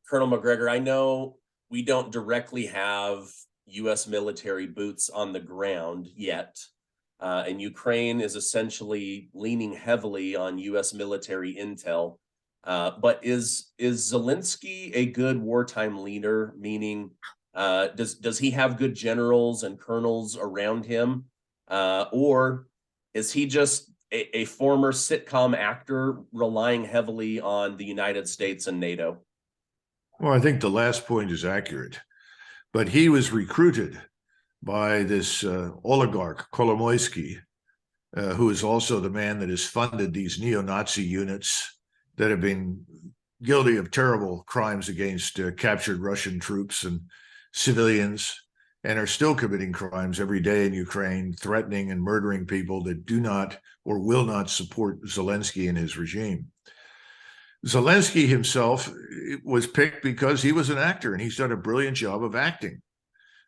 Colonel Macgregor, I know we don't directly have U.S. military boots on the ground yet, and Ukraine is essentially leaning heavily on U.S. military intel. But is Zelenskyy a good wartime leader? Meaning, does he have good generals and colonels around him, or is he just a former sitcom actor relying heavily on the United States and NATO? Well, I think the last point is accurate, but he was recruited by this oligarch, Kolomoisky, who is also the man that has funded these neo-Nazi units that have been guilty of terrible crimes against captured Russian troops and civilians, and are still committing crimes every day in Ukraine, threatening and murdering people that do not or will not support Zelenskyy and his regime. Zelenskyy himself was picked because he was an actor, and he's done a brilliant job of acting.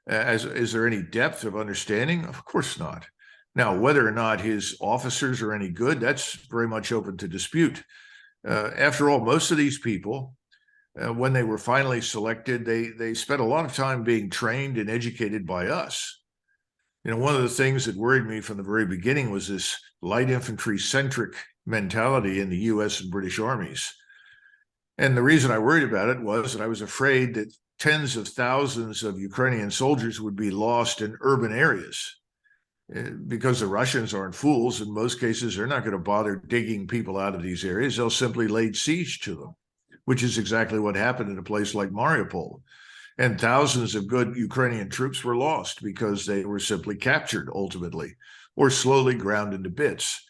Is there any depth of understanding? Of course not. Now, whether or not his officers are any good, that's very much open to dispute. After all, most of these people, when they were finally selected, they spent a lot of time being trained and educated by us. You know, one of the things that worried me from the very beginning was this light infantry-centric mentality in the U.S. and British armies. And the reason I worried about it was that I was afraid that tens of thousands of Ukrainian soldiers would be lost in urban areas, because the Russians aren't fools. In most cases, they're not going to bother digging people out of these areas. They'll simply lay siege to them, which is exactly what happened in a place like Mariupol. And thousands of good Ukrainian troops were lost because they were simply captured ultimately, or slowly ground into bits.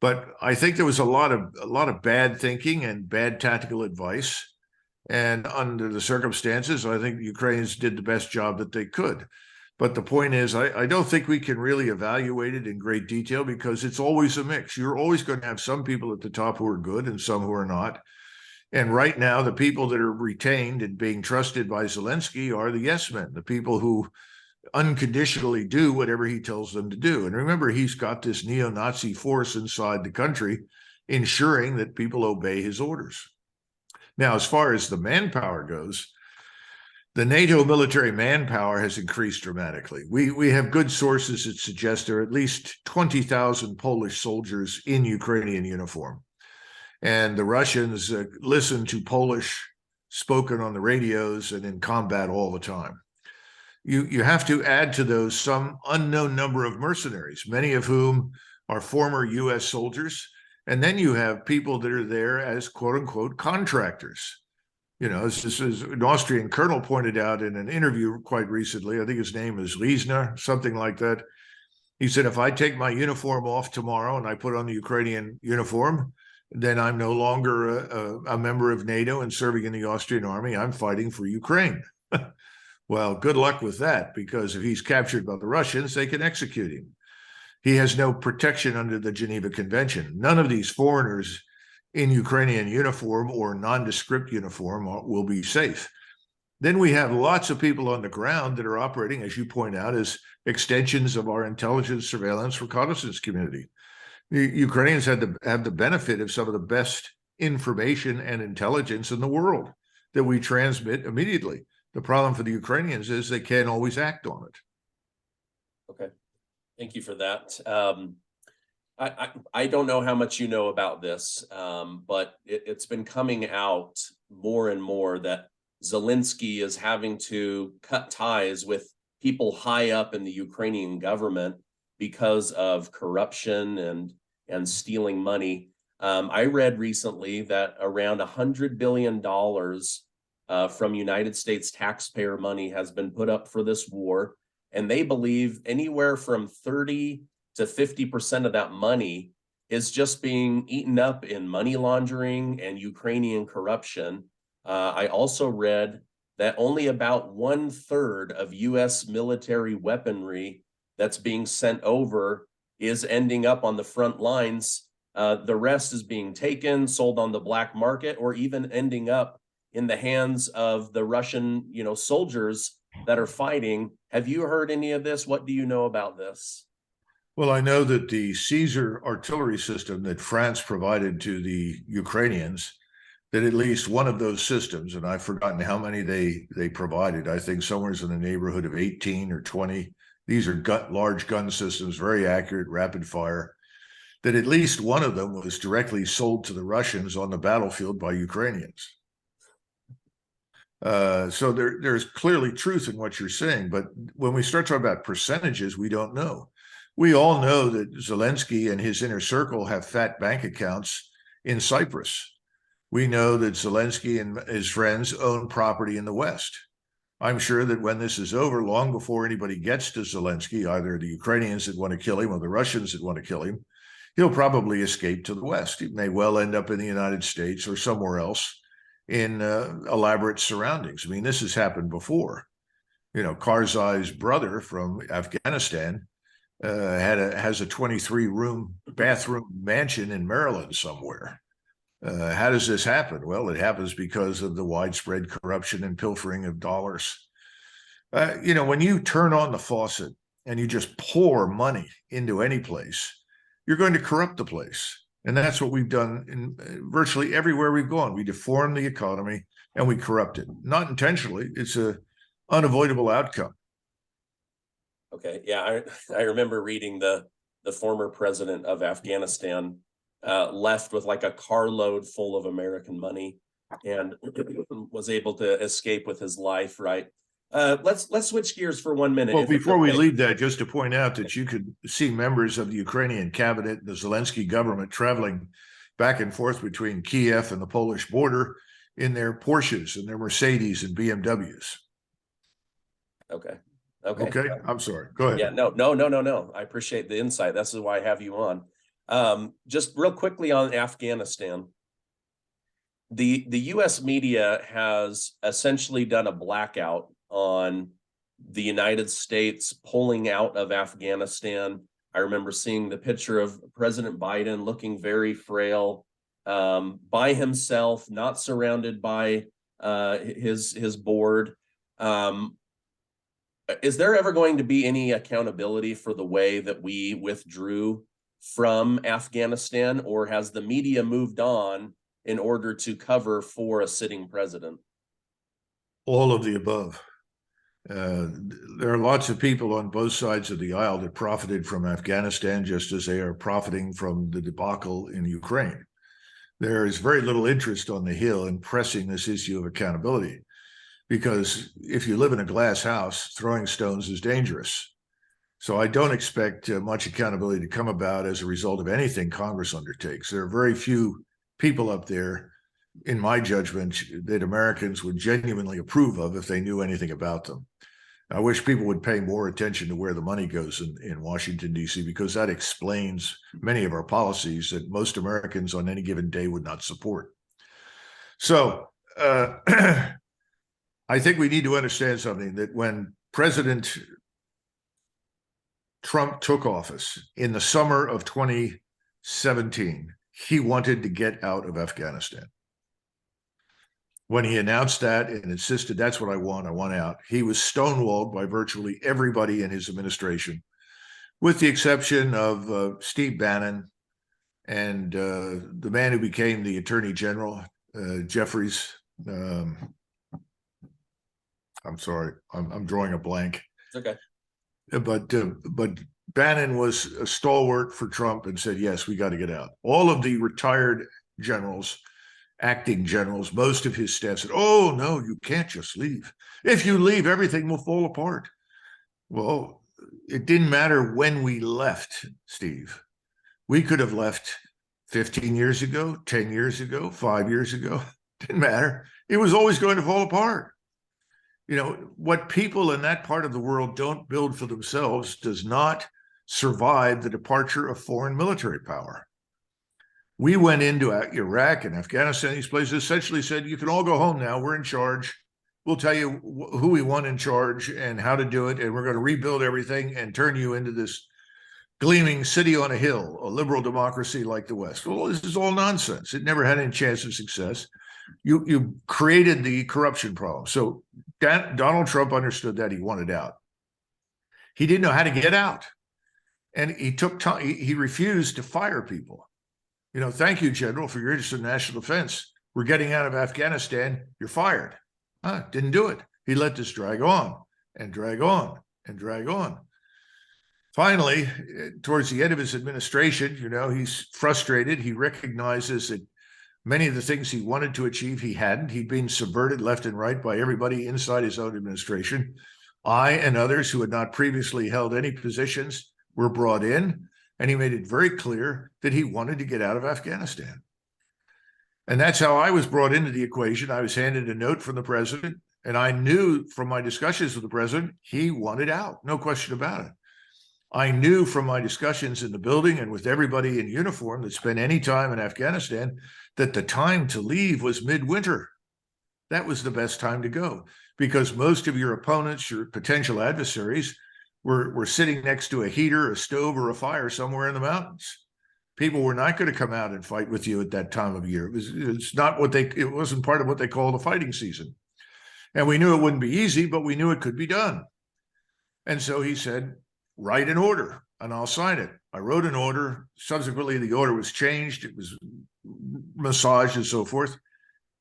But I think there was a lot of bad thinking and bad tactical advice. And under the circumstances, I think the Ukrainians did the best job that they could. But the point is, I don't think we can really evaluate it in great detail, because it's always a mix. You're always going to have some people at the top who are good and some who are not. And right now, the people that are retained and being trusted by Zelenskyy are the yes men, the people who unconditionally do whatever he tells them to do. And remember, he's got this neo-Nazi force inside the country, ensuring that people obey his orders. Now, as far as the manpower goes, the NATO military manpower has increased dramatically. We have good sources that suggest there are at least 20,000 Polish soldiers in Ukrainian uniform. And the Russians listen to Polish spoken on the radios and in combat all the time. You have to add to those some unknown number of mercenaries, many of whom are former U.S. soldiers. And then you have people that are there as quote unquote contractors. You know, this is an Austrian colonel pointed out in an interview quite recently. I think his name is Liesner, something like that. He said, if I take my uniform off tomorrow and I put on the Ukrainian uniform, then I'm no longer a member of NATO and serving in the Austrian army. I'm fighting for Ukraine. Well, good luck with that, because if he's captured by the Russians, they can execute him. He has no protection under the Geneva Convention. None of these foreigners in Ukrainian uniform or nondescript uniform will be safe. Then we have lots of people on the ground that are operating, as you point out, as extensions of our intelligence, surveillance, reconnaissance community. The Ukrainians have the benefit of some of the best information and intelligence in the world that we transmit immediately. The problem for the Ukrainians is they can't always act on it. Okay, thank you for that. I don't know how much you know about this, but it's been coming out more and more that Zelenskyy is having to cut ties with people high up in the Ukrainian government because of corruption and stealing money. I read recently that around $100 billion from United States taxpayer money has been put up for this war, and they believe anywhere from 30 to 50% of that money is just being eaten up in money laundering and Ukrainian corruption. I also read that only about 1/3 of U.S. military weaponry that's being sent over is ending up on the front lines. The rest is being taken, sold on the black market, or even ending up in the hands of the Russian, soldiers that are fighting. Have you heard any of this? What do you know about this? Well, I know that the Caesar artillery system that France provided to the Ukrainians that at least one of those systems, and I've forgotten how many they provided, I think somewhere in the neighborhood of 18 or 20. These are large gun systems, very accurate, rapid fire, that at least one of them was directly sold to the Russians on the battlefield by Ukrainians. So there's clearly truth in what you're saying, but when we start talking about percentages, we don't know. We all know that Zelenskyy and his inner circle have fat bank accounts in Cyprus. We know that Zelenskyy and his friends own property in the West. I'm sure that when this is over, long before anybody gets to Zelenskyy, either the Ukrainians that want to kill him or the Russians that want to kill him, he'll probably escape to the West. He may well end up in the United States or somewhere else in elaborate surroundings. I mean, this has happened before. You know, Karzai's brother from Afghanistan has a 23-room bathroom mansion in Maryland somewhere. How does this happen? Well, it happens because of the widespread corruption and pilfering of dollars. You know, when you turn on the faucet and you just pour money into any place, you're going to corrupt the place. And that's what we've done in virtually everywhere we've gone. We deform the economy and we corrupt it. Not intentionally. It's an unavoidable outcome. Okay. Yeah. I remember reading the former president of Afghanistan left with like a carload full of American money and was able to escape with his life, right? Let's switch gears for 1 minute. Well, before we leave that, just to point out that you could see members of the Ukrainian cabinet and the Zelenskyy government traveling back and forth between Kiev and the Polish border in their Porsches and their Mercedes and BMWs. Okay. I'm sorry. Go ahead. Yeah, no. I appreciate the insight. This is why I have you on. Just real quickly on Afghanistan. The US media has essentially done a blackout on the United States pulling out of Afghanistan. I remember seeing the picture of President Biden looking very frail, by himself, not surrounded by his board. Is there ever going to be any accountability for the way that we withdrew from Afghanistan, or has the media moved on in order to cover for a sitting president? All of the above. There are lots of people on both sides of the aisle that profited from Afghanistan, just as they are profiting from the debacle in Ukraine. There is very little interest on the Hill in pressing this issue of accountability, because if you live in a glass house, throwing stones is dangerous. So I don't expect much accountability to come about as a result of anything Congress undertakes. There are very few people up there, in my judgment, that Americans would genuinely approve of if they knew anything about them. I wish people would pay more attention to where the money goes in Washington, D.C., because that explains many of our policies that most Americans on any given day would not support. So I think we need to understand something, that when President Trump took office in the summer of 2017, he wanted to get out of Afghanistan. When he announced that and insisted, that's what I want out, he was stonewalled by virtually everybody in his administration, with the exception of Steve Bannon and the man who became the Attorney General, Jeffries. I'm sorry, I'm drawing a blank. It's okay. But Bannon was a stalwart for Trump and said, yes, we got to get out. All of the retired generals, acting generals, most of his staff said, oh, no, you can't just leave. If you leave, everything will fall apart. Well, it didn't matter when we left, Steve. We could have left 15 years ago, 10 years ago, 5 years ago. Didn't matter. It was always going to fall apart. You know, what people in that part of the world don't build for themselves does not survive the departure of foreign military power. We went into Iraq and Afghanistan, these places, essentially said, you can all go home now. We're in charge. We'll tell you who we want in charge and how to do it. And we're going to rebuild everything and turn you into this gleaming city on a hill, a liberal democracy like the West. Well, this is all nonsense. It never had any chance of success. You created the corruption problem. So Donald Trump understood that. He wanted out. He didn't know how to get out. And he took time. He refused to fire people. You know, thank you, General, for your interest in national defense. we're getting out of Afghanistan, you're fired. Didn't do it. He let this drag on and drag on and drag on. Finally, towards the end of his administration, he's frustrated. He recognizes that many of the things he wanted to achieve, he hadn't. He'd been subverted left and right by everybody inside his own administration. I and others who had not previously held any positions were brought in, and he made it very clear that he wanted to get out of Afghanistan. And that's how I was brought into the equation. I was handed a note from the president, and I knew from my discussions with the president, he wanted out, no question about it. I knew from my discussions in the building and with everybody in uniform that spent any time in Afghanistan that the time to leave was midwinter. That was the best time to go, because most of your opponents, your potential adversaries, were sitting next to a heater, a stove, or a fire somewhere in the mountains. People were not going to come out and fight with you at that time of year. It wasn't part of what they call the fighting season. And we knew it wouldn't be easy, but we knew it could be done. And so he said, write an order and I'll sign it. I wrote an order. Subsequently, the order was changed. It was massaged and so forth.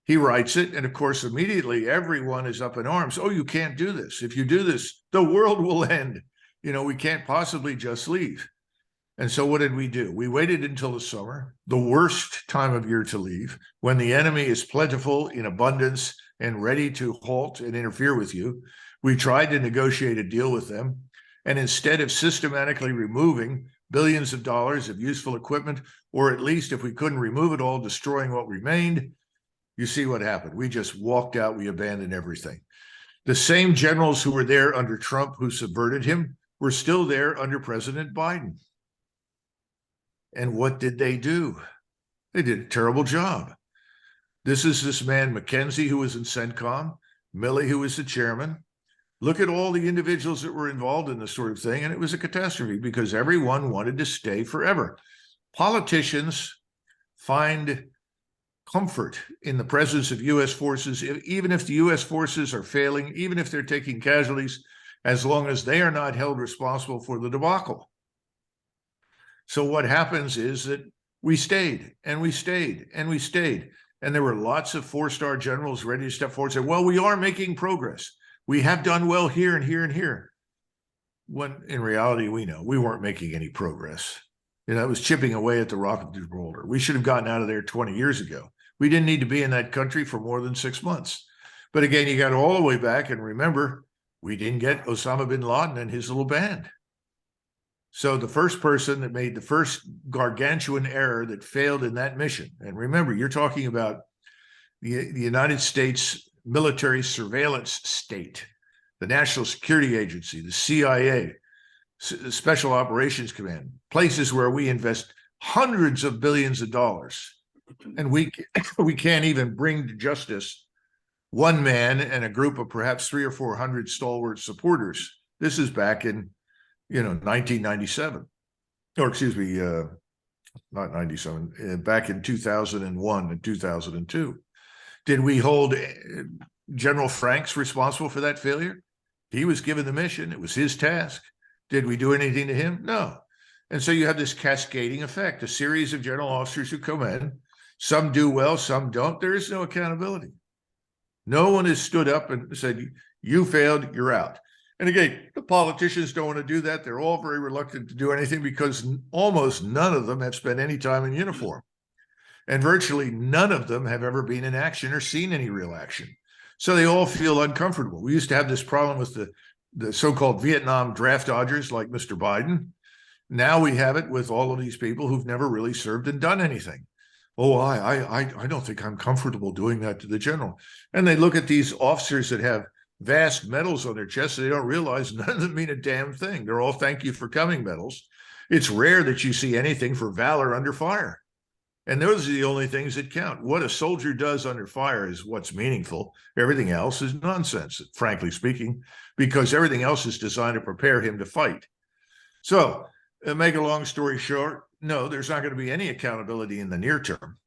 He writes it. And of course, immediately everyone is up in arms. Oh, you can't do this. If you do this, the world will end. We can't possibly just leave. And so what did we do? We waited until the summer, the worst time of year to leave, when the enemy is plentiful in abundance and ready to halt and interfere with you. We tried to negotiate a deal with them. And instead of systematically removing billions of dollars of useful equipment, or at least if we couldn't remove it all, destroying what remained, you see what happened. We just walked out. We abandoned everything. The same generals who were there under Trump, who subverted him, were still there under President Biden. And what did they do? They did a terrible job. This is this man, McKenzie, who was in CENTCOM, Milley, who was the chairman. Look at all the individuals that were involved in this sort of thing, and it was a catastrophe because everyone wanted to stay forever. Politicians find comfort in the presence of U.S. forces, even if the U.S. forces are failing, even if they're taking casualties, as long as they are not held responsible for the debacle. So what happens is that we stayed, and we stayed, and we stayed. And there were lots of four-star generals ready to step forward and say, well, we are making progress. We have done well here and here and here. When in reality, we know we weren't making any progress. It was chipping away at the Rock of Gibraltar. We should have gotten out of there 20 years ago. We didn't need to be in that country for more than 6 months. But again, you got all the way back, and remember, we didn't get Osama bin Laden and his little band. So the first person that made the first gargantuan error that failed in that mission, and remember, you're talking about the United States military surveillance state, the National Security Agency, the CIA, the Special Operations Command, places where we invest hundreds of billions of dollars. And we can't even bring to justice one man and a group of perhaps 300 or 400 stalwart supporters. This is back in 1997, or excuse me, not 97, back in 2001 and 2002. Did we hold General Franks responsible for that failure? He was given the mission. It was his task. Did we do anything to him? No. And so you have this cascading effect, a series of general officers who come in. Some do well, some don't. There is no accountability. No one has stood up and said, you failed, you're out. And again, the politicians don't want to do that. They're all very reluctant to do anything because almost none of them have spent any time in uniform. And virtually none of them have ever been in action or seen any real action. So they all feel uncomfortable. We used to have this problem with the so-called Vietnam draft dodgers like Mr. Biden. Now we have it with all of these people who've never really served and done anything. Oh, I don't think I'm comfortable doing that to the general. And they look at these officers that have vast medals on their chests. They don't realize none of them mean a damn thing. They're all thank you for coming medals. It's rare that you see anything for valor under fire. And those are the only things that count. What a soldier does under fire is what's meaningful. Everything else is nonsense, frankly speaking, because everything else is designed to prepare him to fight. So, make a long story short, no, there's not going to be any accountability in the near term.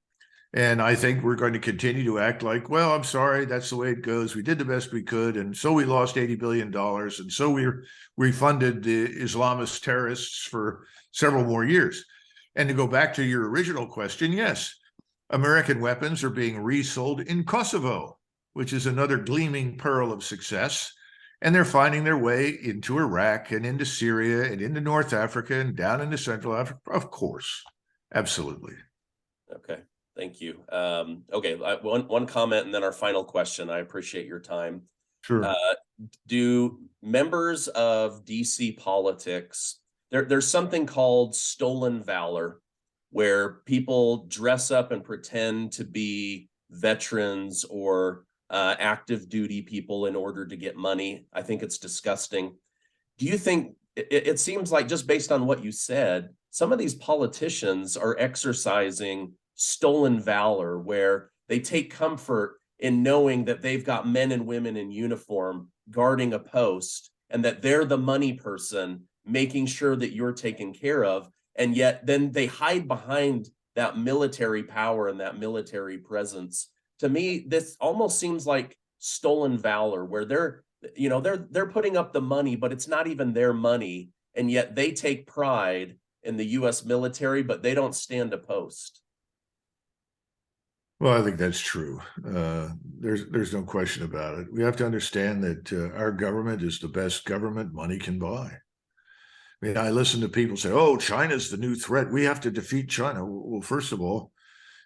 And I think we're going to continue to act like, well, I'm sorry, that's the way it goes. We did the best we could. And so we lost $80 billion. And so we refunded the Islamist terrorists for several more years. And to go back to your original question, yes, American weapons are being resold in Kosovo, which is another gleaming pearl of success. And they're finding their way into Iraq and into Syria and into North Africa and down into Central Africa. Of course. Absolutely. Okay. Thank you. Okay. One comment and then our final question. I appreciate your time. Sure. Do members of DC politics, there's something called stolen valor, where people dress up and pretend to be veterans or active duty people in order to get money. I think it's disgusting. Do you think, it seems like, just based on what you said, some of these politicians are exercising stolen valor, where they take comfort in knowing that they've got men and women in uniform guarding a post and that they're the money person making sure that you're taken care of. And yet then they hide behind that military power and that military presence. To me, this almost seems like stolen valor, where they're putting up the money, but it's not even their money. And yet they take pride in the US military, but they don't stand a post. Well, I think that's true. There's no question about it. We have to understand that our government is the best government money can buy. I mean, I listen to people say, oh, China's the new threat. We have to defeat China. Well, first of all,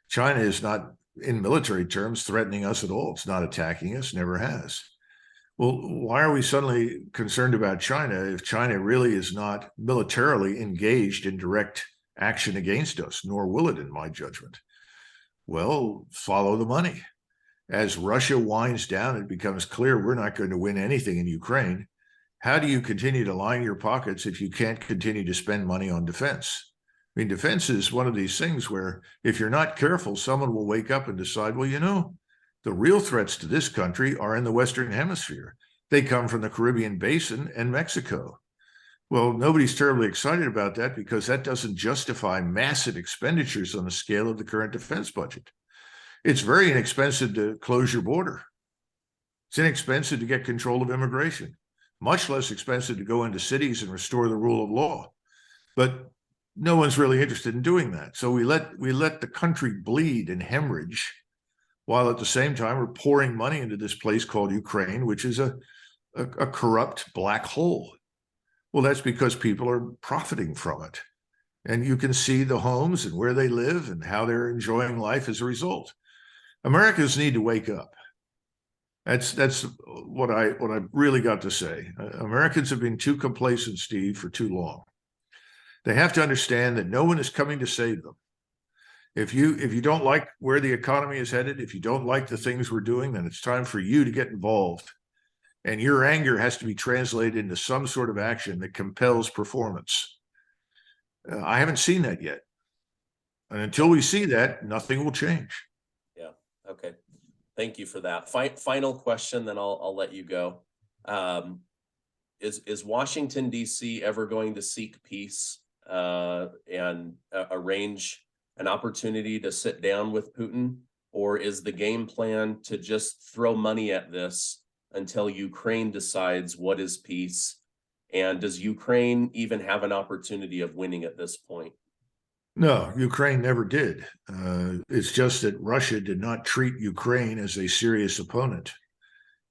China is not, in military terms, threatening us at all. It's not attacking us, never has. Well, why are we suddenly concerned about China if China really is not militarily engaged in direct action against us, nor will it, in my judgment? Well, follow the money. As Russia winds down, it becomes clear we're not going to win anything in Ukraine. How do you continue to line your pockets if you can't continue to spend money on defense? I mean, defense is one of these things where if you're not careful, someone will wake up and decide, well, you know, the real threats to this country are in the Western Hemisphere. They come from the Caribbean Basin and Mexico. Well, nobody's terribly excited about that because that doesn't justify massive expenditures on the scale of the current defense budget. It's very inexpensive to close your border. It's inexpensive to get control of immigration. Much less expensive to go into cities and restore the rule of law. But no one's really interested in doing that. So we let the country bleed and hemorrhage, while at the same time we're pouring money into this place called Ukraine, which is a corrupt black hole. Well, that's because people are profiting from it. And you can see the homes and where they live and how they're enjoying life as a result. Americans need to wake up. That's what I really got to say. Americans have been too complacent, Steve, for too long. They have to understand that no one is coming to save them. If you don't like where the economy is headed, if you don't like the things we're doing, then it's time for you to get involved. And your anger has to be translated into some sort of action that compels performance. I haven't seen that yet. And until we see that, nothing will change. Yeah. Okay. Thank you for that. Final question, then I'll let you go. Is Washington, D.C. ever going to seek peace and arrange an opportunity to sit down with Putin? Or is the game plan to just throw money at this until Ukraine decides what is peace? And does Ukraine even have an opportunity of winning at this point? No, Ukraine never did. It's just that Russia did not treat Ukraine as a serious opponent.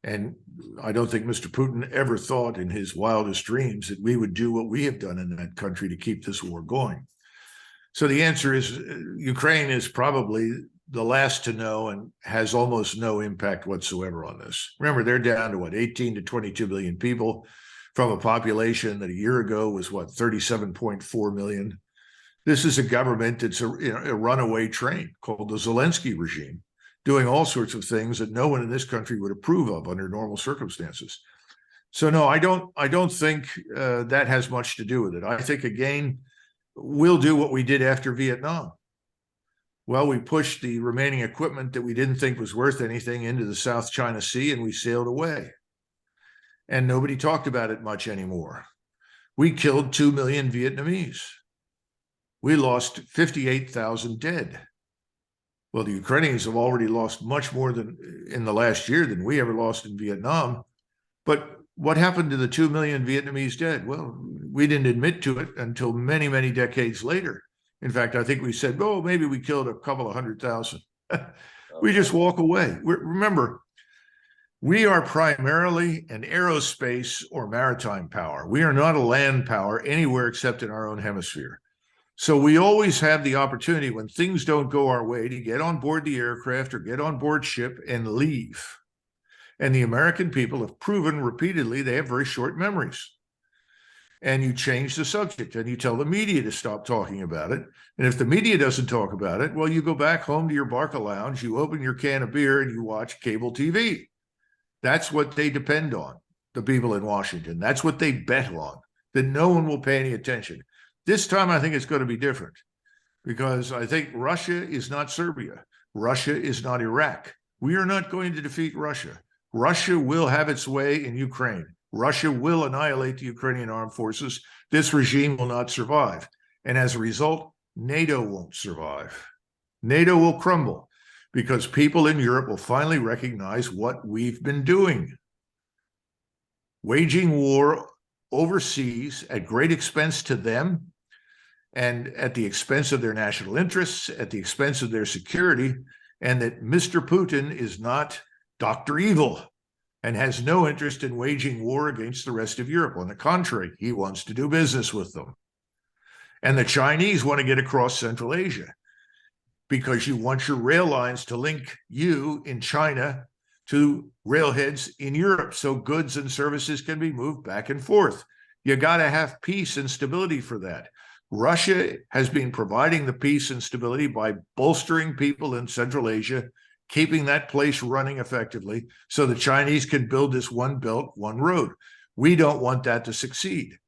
And I don't think Mr. Putin ever thought in his wildest dreams that we would do what we have done in that country to keep this war going. So the answer is Ukraine is probably the last to know and has almost no impact whatsoever on this. Remember, they're down to 18 to 22 million people from a population that a year ago was 37.4 million. This is a government that's a runaway train called the Zelenskyy regime, doing all sorts of things that no one in this country would approve of under normal circumstances. So no, I don't think that has much to do with it. I think, again, we'll do what we did after Vietnam. Well, we pushed the remaining equipment that we didn't think was worth anything into the South China Sea, and we sailed away. And nobody talked about it much anymore. We killed 2 million Vietnamese. We lost 58,000 dead. Well, the Ukrainians have already lost much more than in the last year than we ever lost in Vietnam. But what happened to the 2 million Vietnamese dead? Well, we didn't admit to it until many, many decades later. In fact, I think we said, oh, maybe we killed a couple of 100,000. We Okay. just walk away. Remember, we are primarily an aerospace or maritime power. We are not a land power anywhere except in our own hemisphere. So we always have the opportunity when things don't go our way to get on board the aircraft or get on board ship and leave. And the American people have proven repeatedly they have very short memories. And you change the subject and you tell the media to stop talking about it. And if the media doesn't talk about it, well, you go back home to your Barca lounge, you open your can of beer and you watch cable TV. That's what they depend on, the people in Washington. That's what they bet on, that no one will pay any attention. This time, I think it's going to be different because I think Russia is not Serbia. Russia is not Iraq. We are not going to defeat Russia. Russia will have its way in Ukraine. Russia will annihilate the Ukrainian armed forces. This regime will not survive. And as a result, NATO won't survive. NATO will crumble because people in Europe will finally recognize what we've been doing. Waging war overseas at great expense to them and at the expense of their national interests, at the expense of their security, and that Mr. Putin is not Dr. Evil and has no interest in waging war against the rest of Europe. On the contrary, he wants to do business with them. And the Chinese want to get across Central Asia because you want your rail lines to link you in China to railheads in Europe so goods and services can be moved back and forth. You got to have peace and stability for that. Russia has been providing the peace and stability by bolstering people in Central Asia, keeping that place running effectively so the Chinese can build this one belt, one road. We don't want that to succeed.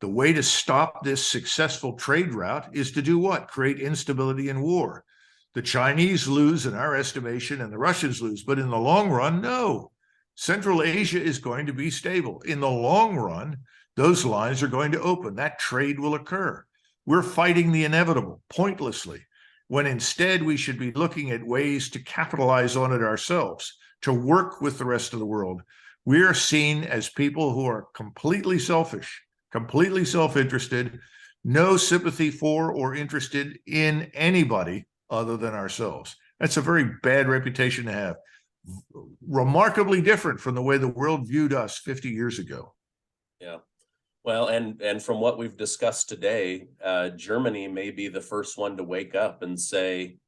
The way to stop this successful trade route is to do what? Create instability and war. The Chinese lose in our estimation and the Russians lose, but in the long run, no. Central Asia is going to be stable. In the long run, those lines are going to open. That trade will occur. We're fighting the inevitable pointlessly, when instead we should be looking at ways to capitalize on it ourselves, to work with the rest of the world. We are seen as people who are completely selfish, completely self-interested, no sympathy for or interested in anybody other than ourselves. That's a very bad reputation to have. Remarkably different from the way the world viewed us 50 years ago. Yeah. Well, and from what we've discussed today, Germany may be the first one to wake up and say,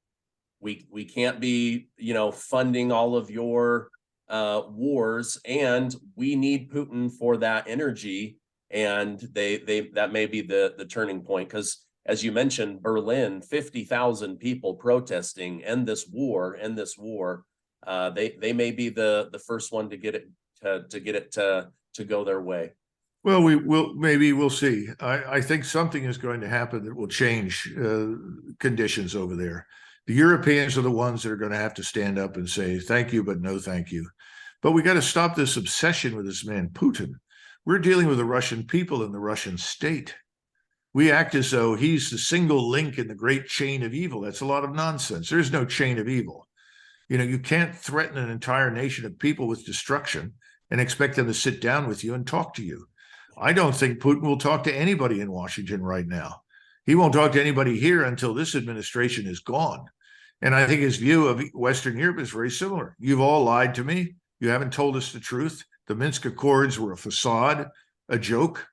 we can't be, funding all of your wars, and we need Putin for that energy. And that may be the turning point, because as you mentioned, Berlin, 50,000 people protesting, end this war, end this war. They may be the first one to get it to go their way. Well, we'll see. I think something is going to happen that will change conditions over there. The Europeans are the ones that are going to have to stand up and say, thank you, but no thank you. But we got to stop this obsession with this man, Putin. We're dealing with the Russian people and the Russian state. We act as though he's the single link in the great chain of evil. That's a lot of nonsense. There's no chain of evil. You can't threaten an entire nation of people with destruction and expect them to sit down with you and talk to you. I don't think Putin will talk to anybody in Washington right now. He won't talk to anybody here until this administration is gone. And I think his view of Western Europe is very similar. You've all lied to me. You haven't told us the truth. The Minsk Accords were a facade, a joke.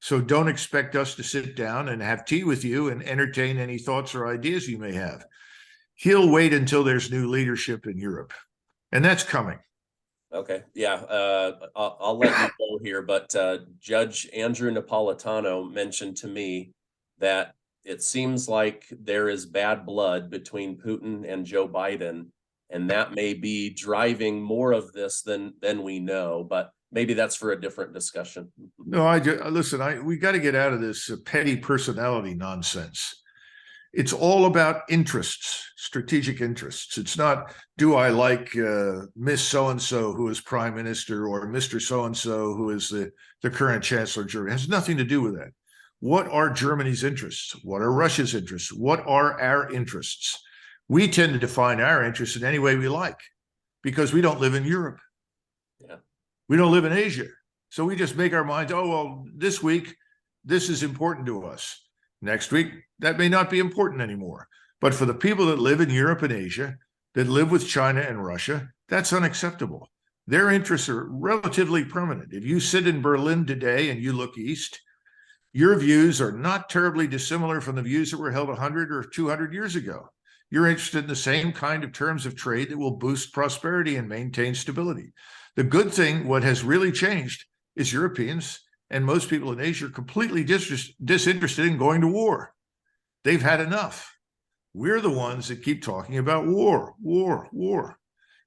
So don't expect us to sit down and have tea with you and entertain any thoughts or ideas you may have. He'll wait until there's new leadership in Europe. And that's coming. Okay. Yeah. I'll let you go here, but Judge Andrew Napolitano mentioned to me that it seems like there is bad blood between Putin and Joe Biden, and that may be driving more of this than we know, but maybe that's for a different discussion. No, listen, we got to get out of this petty personality nonsense. It's all about interests, strategic interests. It's not, do I like Miss So-and-so who is prime minister or Mr. So-and-so who is the current chancellor of Germany. It has nothing to do with that. What are Germany's interests? What are Russia's interests? What are our interests? We tend to define our interests in any way we like because we don't live in Europe. Yeah. We don't live in Asia. So we just make our minds, oh, well, this week, this is important to us. Next week, that may not be important anymore. But for the people that live in Europe and Asia, that live with China and Russia, that's unacceptable. Their interests are relatively permanent. If you sit in Berlin today and you look east, your views are not terribly dissimilar from the views that were held 100 or 200 years ago. You're interested in the same kind of terms of trade that will boost prosperity and maintain stability. The good thing, what has really changed, is Europeans and most people in Asia are completely disinterested in going to war. They've had enough. We're the ones that keep talking about war, war, war.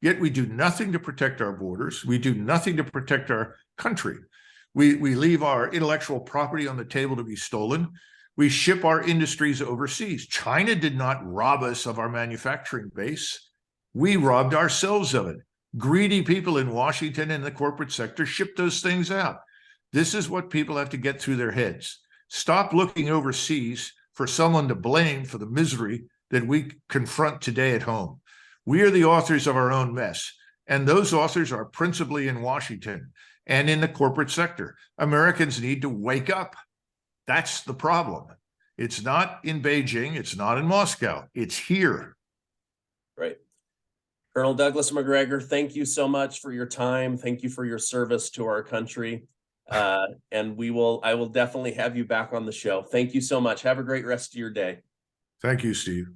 Yet we do nothing to protect our borders. We do nothing to protect our country. We leave our intellectual property on the table to be stolen. We ship our industries overseas. China did not rob us of our manufacturing base. We robbed ourselves of it. Greedy people in Washington and the corporate sector ship those things out. This is what people have to get through their heads. Stop looking overseas for someone to blame for the misery that we confront today at home. We are the authors of our own mess, and those authors are principally in Washington and in the corporate sector. Americans need to wake up. That's the problem. It's not in Beijing. It's not in Moscow. It's here. Right. Colonel Douglas Macgregor, thank you so much for your time. Thank you for your service to our country. And I will definitely have you back on the show. Thank you so much. Have a great rest of your day. Thank you, Steve.